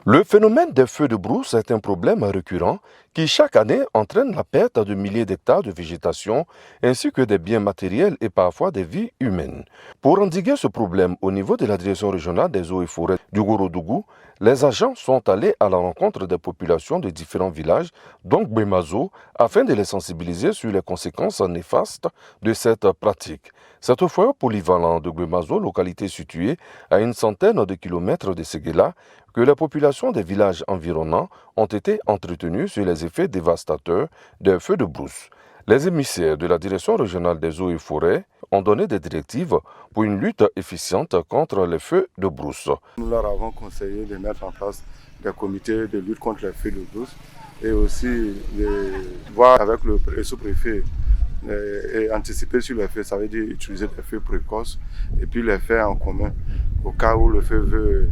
Le phénomène des feux de brousse est un problème récurrent qui chaque année entraîne la perte de milliers d'hectares de végétation ainsi que des biens matériels et parfois des vies humaines. Pour endiguer ce problème au niveau de la direction régionale des eaux et forêts du Gorodougou, les agents sont allés à la rencontre des populations de différents villages, dont Gbemazo, afin de les sensibiliser sur les conséquences néfastes de cette pratique. C'est au foyer polyvalent de Gbemazo, localité située à une centaine de kilomètres de Séguéla, que les populations des villages environnants ont été entretenues sur les effets dévastateurs des feux de brousse. Les émissaires de la Direction régionale des eaux et forêts ont donné des directives pour une lutte efficiente contre les feux de brousse. Nous leur avons conseillé de mettre en place des comités de lutte contre les feux de brousse et aussi de voir avec le sous-préfet et anticiper sur les feux, ça veut dire utiliser des feux précoces et puis les faire en commun au cas où le feu veut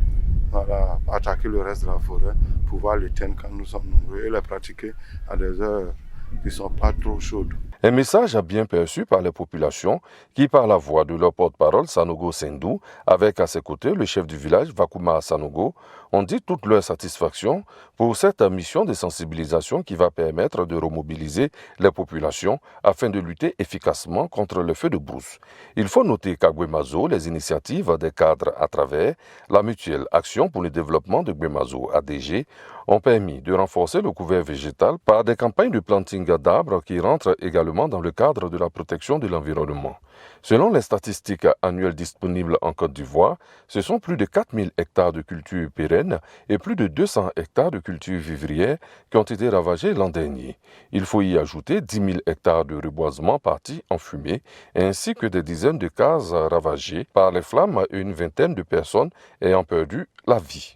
attaquer le reste de la forêt, pouvoir l'éteindre quand nous sommes nombreux et les pratiquer à des heures qui ne sont pas trop chaudes. Un message bien perçu par les populations qui, par la voix de leur porte-parole Sanogo Sendou, avec à ses côtés le chef du village Vakuma Sanogo, ont dit toute leur satisfaction pour cette mission de sensibilisation qui va permettre de remobiliser les populations afin de lutter efficacement contre le feu de brousse. Il faut noter qu'à Gbemazo, les initiatives des cadres à travers la mutuelle Action pour le développement de Gbemazo ADG ont permis de renforcer le couvert végétal par des campagnes de planting d'arbres qui rentrent également dans le cadre de la protection de l'environnement. Selon les statistiques annuelles disponibles en Côte d'Ivoire, ce sont plus de 4000 hectares de cultures pérennes et plus de 200 hectares de cultures vivrières qui ont été ravagés l'an dernier. Il faut y ajouter 10 000 hectares de reboisement partis en fumée, ainsi que des dizaines de cases ravagées par les flammes et une vingtaine de personnes ayant perdu la vie.